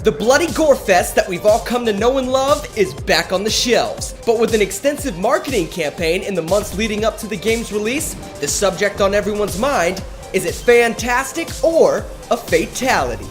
The bloody gore fest that we've all come to know and love is back on the shelves, but with an extensive marketing campaign in the months leading up to the game's release, the subject on everyone's mind, is it fantastic or a fatality?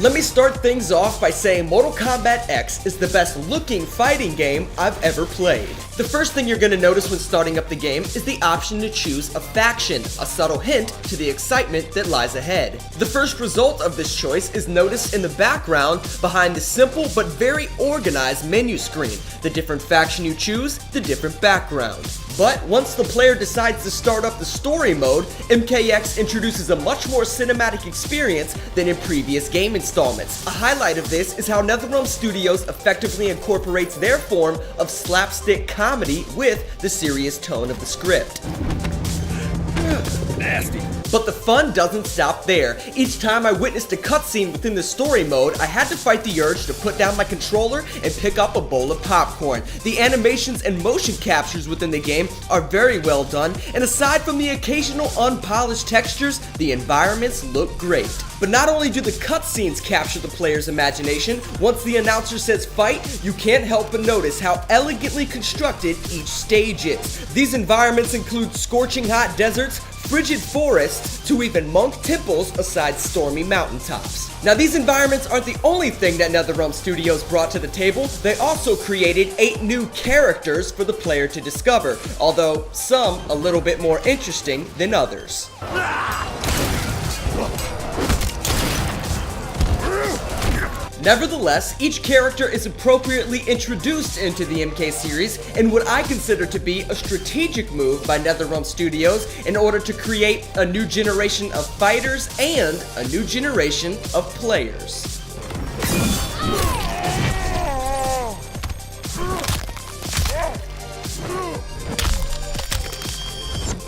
Let me start things off by saying Mortal Kombat X is the best looking fighting game I've ever played. The first thing you're going to notice when starting up the game is the option to choose a faction, a subtle hint to the excitement that lies ahead. The first result of this choice is noticed in the background behind the simple but very organized menu screen. The different faction you choose, the different background. But once the player decides to start up the story mode, MKX introduces a much more cinematic experience than in previous game installments. A highlight of this is how NetherRealm Studios effectively incorporates their form of slapstick comedy with the serious tone of the script. Nasty. But the fun doesn't stop there. Each time I witnessed a cutscene within the story mode, I had to fight the urge to put down my controller and pick up a bowl of popcorn. The animations and motion captures within the game are very well done, and aside from the occasional unpolished textures, the environments look great. But not only do the cutscenes capture the player's imagination, once the announcer says fight, you can't help but notice how elegantly constructed each stage is. These environments include scorching hot deserts, frigid forests, to even monk temples aside stormy mountaintops. Now these environments aren't the only thing that NetherRealm Studios brought to the table. They also created 8 new characters for the player to discover, although some a little bit more interesting than others. Nevertheless, each character is appropriately introduced into the MK series in what I consider to be a strategic move by NetherRealm Studios in order to create a new generation of fighters and a new generation of players.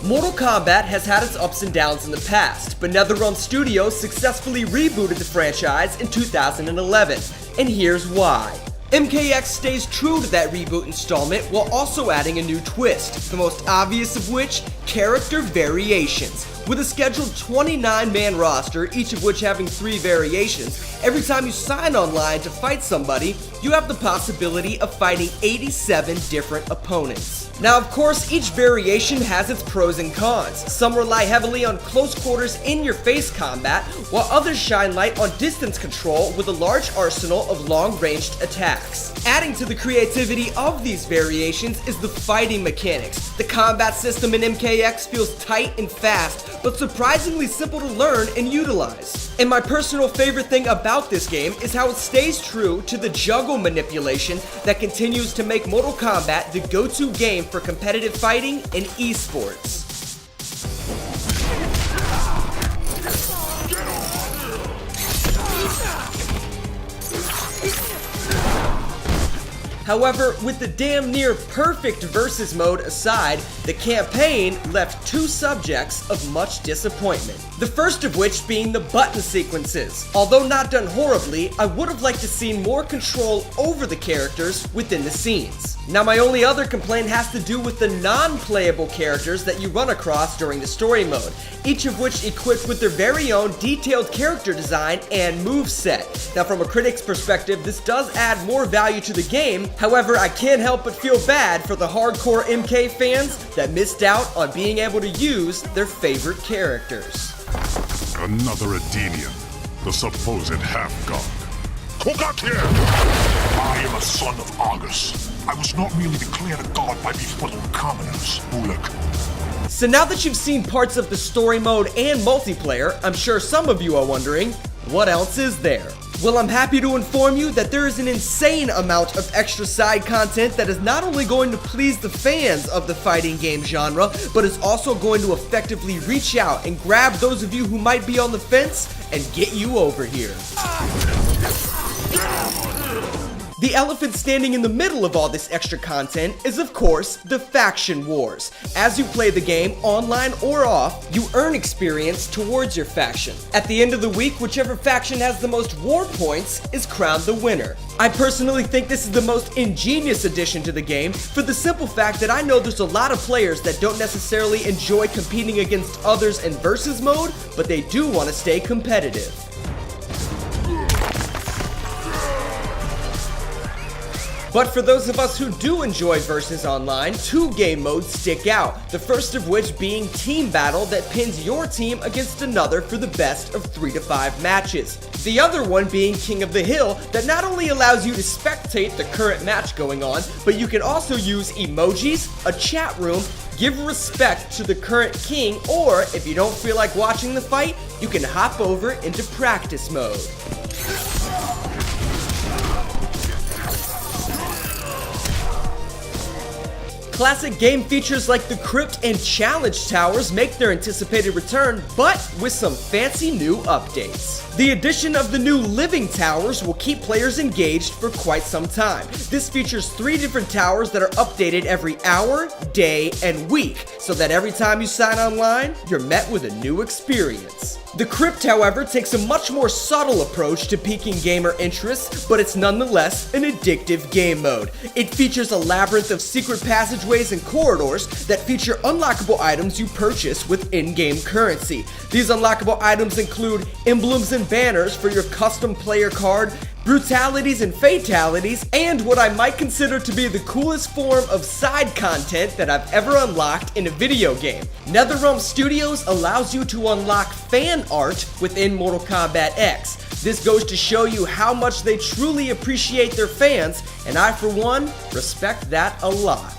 Mortal Kombat has had its ups and downs in the past, but NetherRealm Studios successfully rebooted the franchise in 2011, and here's why. MKX stays true to that reboot installment while also adding a new twist, the most obvious of which, character variations. With a scheduled 29-man roster, each of which having 3 variations, every time you sign online to fight somebody, you have the possibility of fighting 87 different opponents. Now of course, each variation has its pros and cons. Some rely heavily on close quarters in-your-face combat, while others shine light on distance control with a large arsenal of long-ranged attacks. Adding to the creativity of these variations is the fighting mechanics. The combat system in MKX feels tight and fast, but surprisingly simple to learn and utilize. And my personal favorite thing about this game is how it stays true to the juggle manipulation that continues to make Mortal Kombat the go-to game for competitive fighting and esports. However, with the damn near perfect versus mode aside, the campaign left 2 subjects of much disappointment. The first of which being the button sequences. Although not done horribly, I would have liked to see more control over the characters within the scenes. Now my only other complaint has to do with the non-playable characters that you run across during the story mode, each of which equipped with their very own detailed character design and moveset. Now from a critic's perspective, this does add more value to the game. However, I can't help but feel bad for the hardcore MK fans that missed out on being able to use their favorite characters. Another Adenian, the supposed half-god. Who got here? I am a son of Argus. I was not merely declared a god by these fellow commoners, Bullock. So now that you've seen parts of the story mode and multiplayer, I'm sure some of you are wondering, what else is there? Well, I'm happy to inform you that there is an insane amount of extra side content that is not only going to please the fans of the fighting game genre, but is also going to effectively reach out and grab those of you who might be on the fence and get you over here. The elephant standing in the middle of all this extra content is, of course, the faction wars. As you play the game, online or off, you earn experience towards your faction. At the end of the week, whichever faction has the most war points is crowned the winner. I personally think this is the most ingenious addition to the game for the simple fact that I know there's a lot of players that don't necessarily enjoy competing against others in versus mode, but they do want to stay competitive. But for those of us who do enjoy Versus Online, two game modes stick out, the first of which being Team Battle that pins your team against another for the best of 3 to 5 matches. The other one being King of the Hill that not only allows you to spectate the current match going on, but you can also use emojis, a chat room, give respect to the current king, or if you don't feel like watching the fight, you can hop over into practice mode. Classic game features like the Crypt and Challenge Towers make their anticipated return, but with some fancy new updates. The addition of the new Living Towers will keep players engaged for quite some time. This features 3 different towers that are updated every hour, day, and week, so that every time you sign online, you're met with a new experience. The Crypt, however, takes a much more subtle approach to piquing gamer interests, but it's nonetheless an addictive game mode. It features a labyrinth of secret passageways and corridors that feature unlockable items you purchase with in-game currency. These unlockable items include emblems and banners for your custom player card, brutalities and fatalities, and what I might consider to be the coolest form of side content that I've ever unlocked in a video game. NetherRealm Studios allows you to unlock fan art within Mortal Kombat X. This goes to show you how much they truly appreciate their fans, and I, for one, respect that a lot.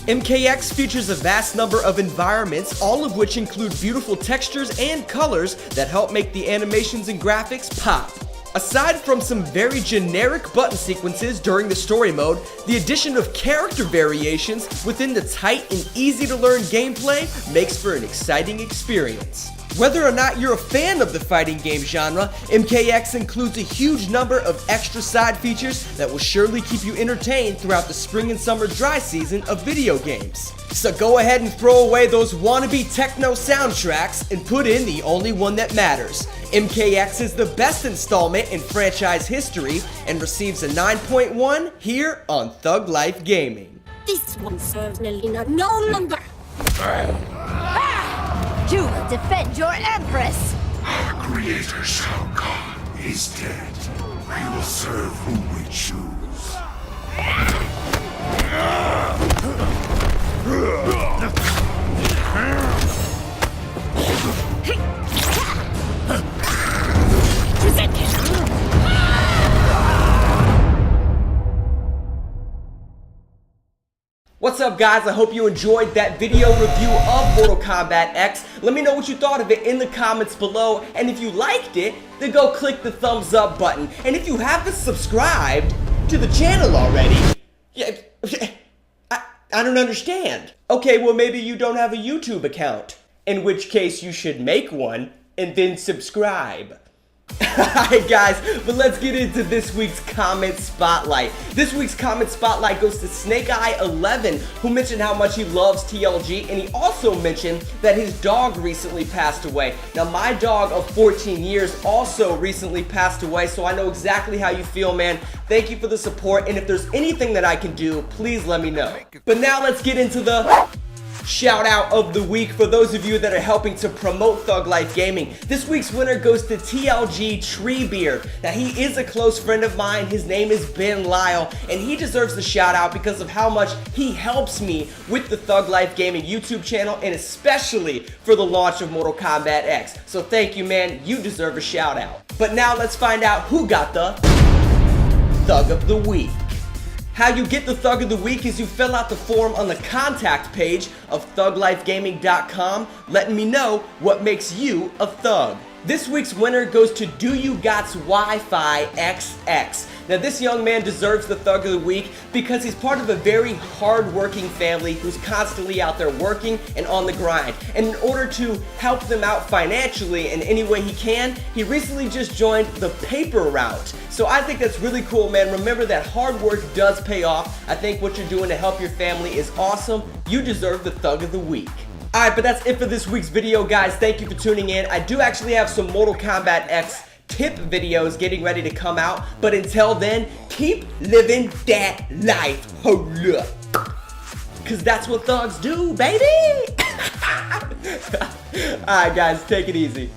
MKX features a vast number of environments, all of which include beautiful textures and colors that help make the animations and graphics pop. Aside from some very generic button sequences during the story mode, the addition of character variations within the tight and easy to learn gameplay makes for an exciting experience. Whether or not you're a fan of the fighting game genre, MKX includes a huge number of extra side features that will surely keep you entertained throughout the spring and summer dry season of video games. So go ahead and throw away those wannabe techno soundtracks and put in the only one that matters. MKX is the best installment in franchise history and receives a 9.1 here on Thug Life Gaming. This one serves Nelina no longer. You will defend your Empress! Our creator, Shao Kahn, is dead. We will serve whom we choose. What's up, guys? I hope you enjoyed that video review of Mortal Kombat X. Let me know what you thought of it in the comments below, and if you liked it, then go click the thumbs up button. And if you haven't subscribed to the channel already, I don't understand. Okay, well maybe you don't have a YouTube account, in which case you should make one and then subscribe. Alright guys, but let's get into this week's comment spotlight. This week's comment spotlight goes to SnakeEye11, who mentioned how much he loves TLG, and he also mentioned that his dog recently passed away. Now my dog of 14 years also recently passed away, so I know exactly how you feel, man. Thank you for the support, and if there's anything that I can do, please let me know. But now let's get into the shout out of the week for those of you that are helping to promote Thug Life Gaming. This week's winner goes to TLG Treebeard. Now he is a close friend of mine. His name is Ben Lyle, and he deserves the shout out because of how much he helps me with the Thug Life Gaming YouTube channel, and especially for the launch of Mortal Kombat X. So thank you, man. You deserve a shout out. But now let's find out who got the Thug of the Week. How you get the Thug of the Week is you fill out the form on the contact page of thuglifegaming.com, letting me know what makes you a thug. This week's winner goes to Do You Got's Wi-Fi XX. Now this young man deserves the Thug of the Week because he's part of a very hard-working family who's constantly out there working and on the grind. And in order to help them out financially in any way he can, he recently just joined the paper route. So I think that's really cool, man. Remember that hard work does pay off. I think what you're doing to help your family is awesome. You deserve the Thug of the Week. Alright, but that's it for this week's video, guys. Thank you for tuning in. I do actually have some Mortal Kombat X tip videos getting ready to come out, but until then, keep living that life. Hold up. Cause that's what thugs do, baby. Alright guys, take it easy.